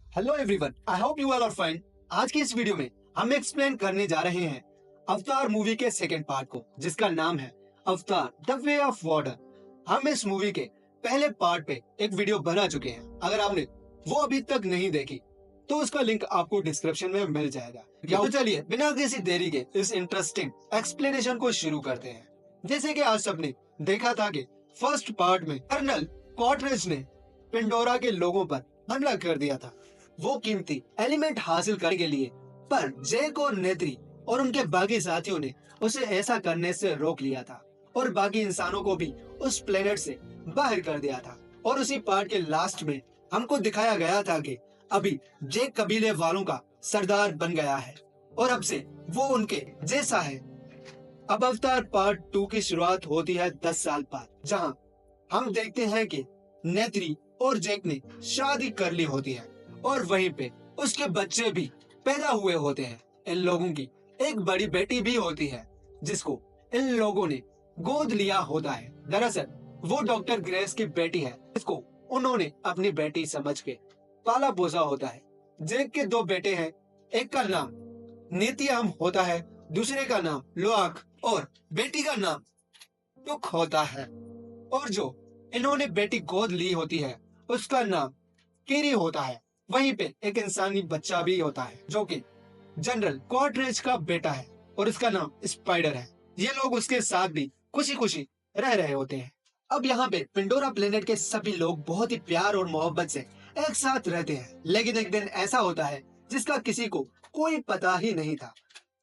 Hello everyone, I hope you all are fine. आज की इस वीडियो में हम एक्सप्लेन करने जा रहे हैं अवतार मूवी के सेकंड पार्ट को, जिसका नाम है अवतार द वे ऑफ वाटर। हम इस मूवी के पहले पार्ट पे एक वीडियो बना चुके हैं। अगर आपने वो अभी तक नहीं देखी तो उसका लिंक आपको डिस्क्रिप्शन में मिल जाएगा। तो चलिए बिना किसी देरी के इस इंटरेस्टिंग एक्सप्लेनेशन को शुरू करते हैं। जैसे कि आज सबने देखा था कि फर्स्ट पार्ट में कर्नल क्वार्टरेज ने पेंडोरा के लोगों पर हमला कर दिया था, वो कीमती एलिमेंट हासिल करने के लिए। पर जैक और नेत्री और उनके बाकी साथियों ने उसे ऐसा करने से रोक लिया था और बाकी इंसानों को भी उस प्लेनेट से बाहर कर दिया था। और उसी पार्ट के लास्ट में हमको दिखाया गया था कि अभी जैक कबीले वालों का सरदार बन गया है और अब से वो उनके जैसा है। अब अवतार पार्ट 2 की शुरुआत होती है 10 साल बाद, जहां हम देखते हैं कि नेत्री और जैक ने शादी कर ली होती है और वहीं पे उसके बच्चे भी पैदा हुए होते हैं। इन लोगों की एक बड़ी बेटी भी होती है जिसको इन लोगों ने गोद लिया होता है। दरअसल वो डॉक्टर ग्रेस की बेटी है जिसको उन्होंने अपनी बेटी समझ के पाला पोसा होता है। जैक के 2 बेटे हैं, एक का नाम नीतियाम होता है, दूसरे का नाम लोआक और बेटी का नाम टुक होता है। और जो इन्होंने बेटी गोद ली होती है उसका नाम केरी होता है। वहीं पे एक इंसानी बच्चा भी होता है जो कि जनरल क्वार्टरेज का बेटा है और इसका नाम स्पाइडर है। ये लोग उसके साथ भी खुशी खुशी रह रहे होते हैं। अब यहाँ पे पेंडोरा प्लेनेट के सभी लोग बहुत ही प्यार और मोहब्बत से एक साथ रहते हैं। लेकिन एक दिन ऐसा होता है जिसका किसी को कोई पता ही नहीं था।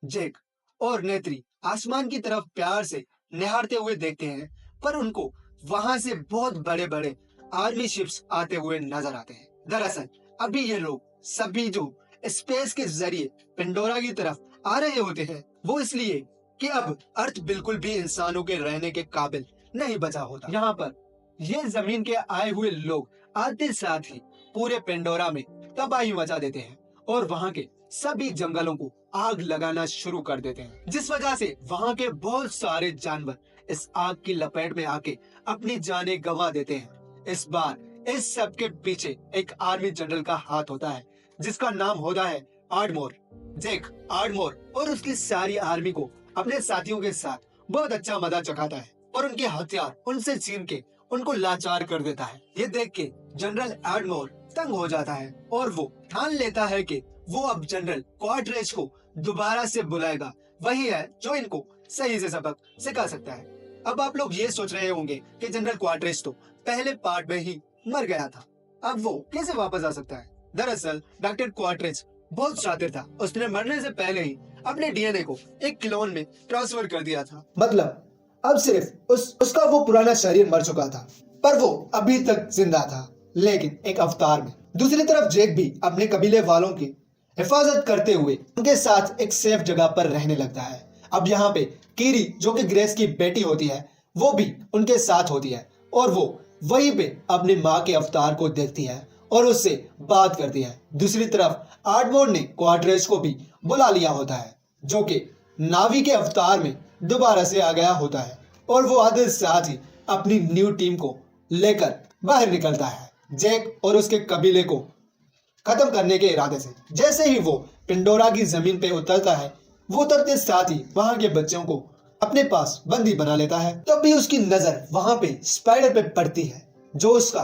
जैक और नेत्री आसमान की तरफ प्यार से निहारते हुए देखते हैं, पर उनको वहां से बहुत बड़े बड़े आर्मी शिप्स आते हुए नजर आते हैं। दरअसल अभी ये लोग सभी जो स्पेस के जरिए पेंडोरा की तरफ आ रहे होते हैं वो इसलिए कि अब अर्थ बिल्कुल भी इंसानों के रहने के काबिल नहीं बचा होता। यहाँ पर ये जमीन के आए हुए लोग आते साथ ही पूरे पेंडोरा में तबाही मचा देते हैं और वहाँ के सभी जंगलों को आग लगाना शुरू कर देते हैं, जिस वजह से वहाँ के बहुत सारे जानवर इस आग की लपेट में आके अपनी जानें गंवा देते हैं। इस बार इस सब के पीछे एक आर्मी जनरल का हाथ होता है जिसका नाम होता है आर्डमोर। जैक आर्डमोर और उसकी सारी आर्मी को अपने साथियों के साथ बहुत अच्छा मजा चखाता है और उनके हथियार उनसे छीन के उनको लाचार कर देता है। ये देख के जनरल आर्डमोर तंग हो जाता है और वो ठान लेता है कि वो अब जनरल क्वार्टरेज को दोबारा से बुलाएगा। वही है जो इनको सही से सबक सिखा सकता है। अब आप लोग ये सोच रहे होंगे कि जनरल क्वार्टरेज तो पहले पार्ट में ही मर गया था, अब वो कैसे वापस आ सकता है। दरअसल डॉक्टर क्वार्टरेज बहुत शातिर था, उसने मरने से पहले ही अपने डीएनए को एक क्लोन में ट्रांसफर कर दिया था। मतलब अब सिर्फ उसका वो पुराना शरीर मर चुका था, पर वो अभी तक जिंदा था, लेकिन एक अवतार में। दूसरी तरफ जैक भी अपने कबीले वालों की हिफाजत करते हुए उनके साथ एक सेफ जगह पर रहने लगता है। अब यहाँ पे कीरी जो कि ग्रेस की बेटी होती है वो भी उनके साथ होती है और वो वहीं पे अपनी माँ के अवतार को देखती है और उससे बात करती है। दूसरी तरफ आर्डमोर ने क्वार्टरेज को भी बुला लिया होता है जो कि नावी के अवतार में दोबारा से आ गया होता है और वो आधे साथ ही अपनी न्यू टीम को लेकर बाहर निकलता है जैक और उसके कबीले को खत्म करने के इरादे से। जैसे ही वो पेंडोरा की जमीन पे उतरता है वो उतरते साथ ही वहां के बच्चों को अपने पास बंदी बना लेता है। तब भी उसकी नजर वहां पे स्पाइडर पे पड़ती है जो उसका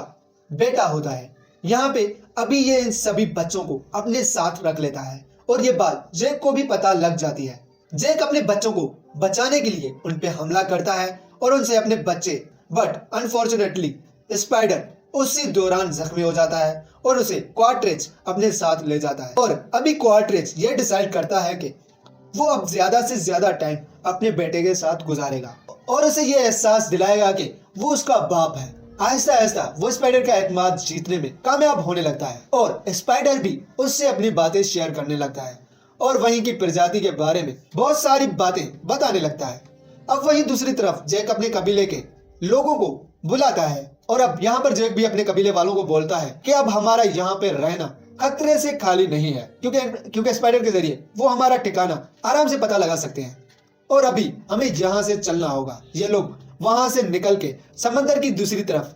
बेटा होता है। यहाँ पे अभी ये इन सभी बच्चों को अपने साथ रख लेता है और ये बात जैक को भी पता लग जाती है। जैक अपने बच्चों को बचाने के लिए उन पे हमला करता है और उनसे अपने बच्चे, बट अनफॉर्चुनेटली स्पाइडर उसी दौरान जख्मी हो जाता है और उसे क्वार्टरेज अपने साथ ले जाता है। और अभी क्वार्टरेज ये डिसाइड करता है कि वो अब ज्यादा से ज्यादा टाइम अपने बेटे के साथ गुजारेगा और उसे ये एहसास दिलाएगा कि वो उसका बाप है। आहिस्ता आहिस्ता वो स्पाइडर का एतमाद जीतने में कामयाब होने लगता है और स्पाइडर भी उससे अपनी बातें शेयर करने लगता है और वहीं की प्रजाति के बारे में बहुत सारी बातें बताने लगता है। अब वहीं दूसरी तरफ जैक अपने कबीले के लोगों को बुलाता है और अब यहाँ पर जैक भी अपने कबीले वालों को बोलता है कि अब हमारा यहाँ पे रहना खतरे से खाली नहीं है, क्योंकि स्पाइडर के जरिए वो हमारा ठिकाना आराम से पता लगा सकते हैं और अभी हमें यहाँ से चलना होगा। ये लोग वहां से निकल के समंदर की दूसरी तरफ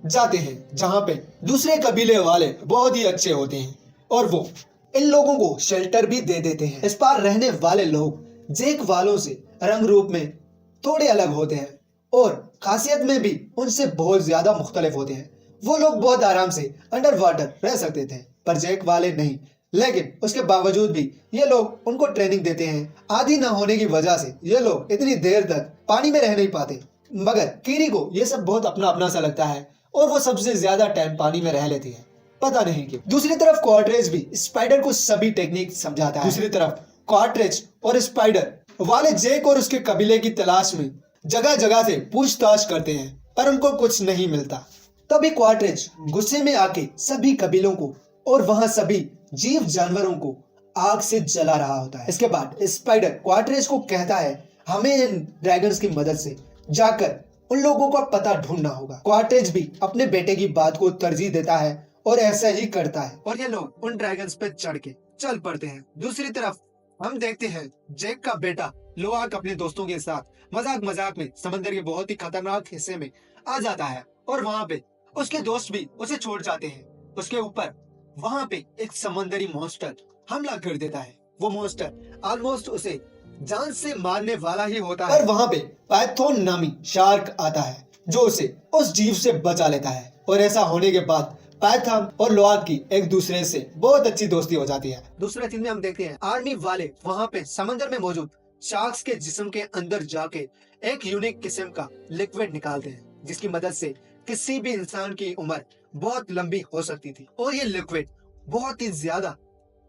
जाते हैं जहाँ पे दूसरे कबीले वाले बहुत ही अच्छे होते हैं और वो इन लोगों को शेल्टर भी दे देते हैं। इस पार रहने वाले लोग जेक वालों से रंग रूप में थोड़े अलग होते हैं और खासियत में भी उनसे बहुत ज्यादा मुख्तलिफ होते हैं। वो लोग बहुत आराम से अंडर वाटर रह सकते थे, पर जेक वाले नहीं। लेकिन उसके बावजूद भी ये लोग उनको ट्रेनिंग देते हैं। आदी न होने की वजह से ये लोग इतनी देर तक पानी में रह नहीं पाते, मगर कीरी को ये सब बहुत अपना अपना सा लगता है और वो सबसे ज्यादा टाइम पानी में रह लेती है, पता नहीं क्यों। दूसरी तरफ क्वार्ट्रेज भी स्पाइडर को सभी टेक्निक समझाता है। दूसरी तरफ क्वार्ट्रेज और स्पाइडर वाले जेक और उसके कबीले की तलाश में जगह जगह से पूछताछ करते हैं, पर उनको कुछ नहीं मिलता। तभी क्वार्ट्रेज गुस्से में आके सभी कबीलों को और वहां सभी जीव जानवरों को आग से जला रहा होता है। इसके बाद स्पाइडर क्वार्ट्रेज को कहता है हमें इन ड्रैगन्स की मदद से जाकर उन लोगों का पता ढूंढना होगा। क्वार्ट्रेज भी अपने बेटे की बात को तरजीह देता है और ऐसा ही करता है और ये लोग उन ड्रैगन्स पे चढ़ के चल पड़ते हैं। दूसरी तरफ हम देखते हैं जेक का बेटा लोआक अपने दोस्तों के साथ मजाक मजाक में समंदर के बहुत ही खतरनाक हिस्से में आ जाता है और वहाँ पे उसके दोस्त भी उसे छोड़ जाते हैं। उसके ऊपर वहाँ पे एक समंदरी मॉन्स्टर हमला कर देता है। वो मॉन्स्टर ऑलमोस्ट उसे जान से मारने वाला ही होता है, पर वहाँ पे पाइथन नामी शार्क आता है जो उसे उस जीव से बचा लेता है। और ऐसा होने के बाद पाइथन और लोआक की एक दूसरे से बहुत अच्छी दोस्ती हो जाती है। दूसरे सीन में हम देखते हैं आर्मी वाले वहाँ पे समंदर में मौजूद शार्क्स के जिस्म के अंदर जाके एक यूनिक किस्म का लिक्विड निकालते हैं, जिसकी मदद से किसी भी इंसान की उम्र बहुत लंबी हो सकती थी। और ये लिक्विड बहुत ही ज्यादा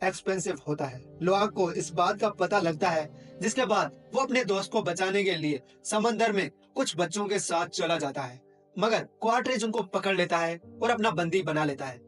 एक्सपेंसिव होता है। लोआक को इस बात का पता लगता है, जिसके बाद वो अपने दोस्त को बचाने के लिए समंदर में कुछ बच्चों के साथ चला जाता है, मगर क्वार्ट्रेज उनको पकड़ लेता है और अपना बंदी बना लेता है।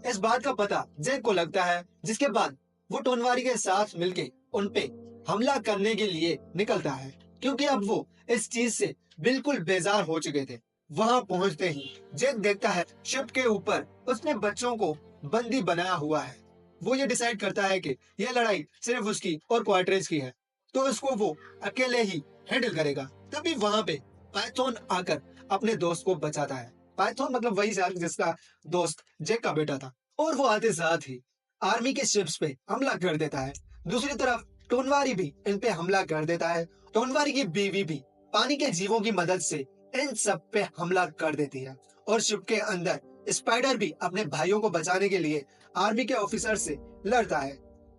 इस बात का पता जेक को लगता है, जिसके बाद वो टोनवारी के साथ मिलके उनपे हमला करने के लिए निकलता है, क्योंकि अब वो इस चीज से बिल्कुल बेजार हो चुके थे। वहां पहुंचते ही जेक देखता है शिप के ऊपर उसने बच्चों को बंदी बनाया हुआ है। वो ये डिसाइड करता है कि यह लड़ाई सिर्फ उसकी और क्वार्ट्रेज की है, तो इसको वो अकेले ही हैंडल करेगा। तभी वहां पे पाइथन आकर अपने दोस्त को बचाता है। पाइथन मतलब वही शार्क जिसका दोस्त जेक का बेटा था, और वो आते साथ ही आर्मी के शिप्स पे हमला कर देता है। दूसरी तरफ टोनवारी भी इन पे हमला कर देता है। टोनवारी की बीवी भी पानी के जीवों की मदद से इन सब पे हमला कर देती है और शिप के अंदर स्पाइडर भी अपने भाइयों को बचाने के लिए आर्मी के ऑफिसर से लड़ता है।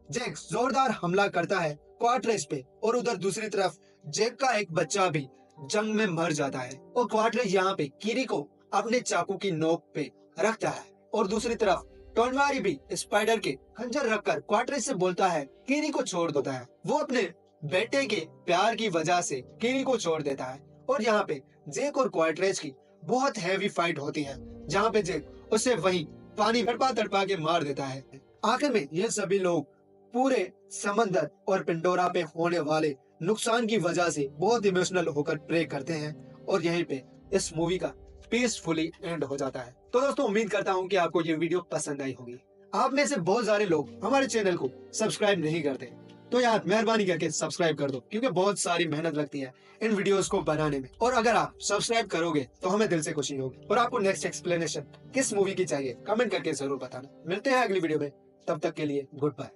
जेक जोरदार हमला करता है क्वार्ट्रेज पे और उधर दूसरी तरफ जेक का एक बच्चा भी जंग में मर जाता है और क्वार्ट्रेज यहाँ पे कीरी को अपने चाकू की नोक पे रखता है और दूसरी तरफ टोनवारी भी स्पाइडर के खंजर रखकर क्वार्ट्रेज से बोलता है कीरी को छोड़ देता है। वो अपने बेटे के प्यार की वजह से कीरी को छोड़ देता है और यहाँ पे जेक और क्वार्ट्रेज की बहुत हैवी फाइट होती है, जहाँ पे जेक उसे वहीं पानी तड़पा तड़पा के मार देता है। आखिर में ये सभी लोग पूरे समंदर और पिंडोरा पे होने वाले नुकसान की वजह से बहुत इमोशनल होकर प्रे करते हैं और यहीं पे इस मूवी का पीसफुली एंड हो जाता है। तो दोस्तों, उम्मीद करता हूँ कि आपको ये वीडियो पसंद आई होगी। आप में से बहुत सारे लोग हमारे चैनल को सब्सक्राइब नहीं करते, तो यार मेहरबानी करके सब्सक्राइब कर दो, क्योंकि बहुत सारी मेहनत लगती है इन वीडियोस को बनाने में। और अगर आप सब्सक्राइब करोगे तो हमें दिल से खुशी होगी। और आपको नेक्स्ट एक्सप्लेनेशन किस मूवी की चाहिए कमेंट करके जरूर बताना। मिलते हैं अगली वीडियो में, तब तक के लिए गुड बाय।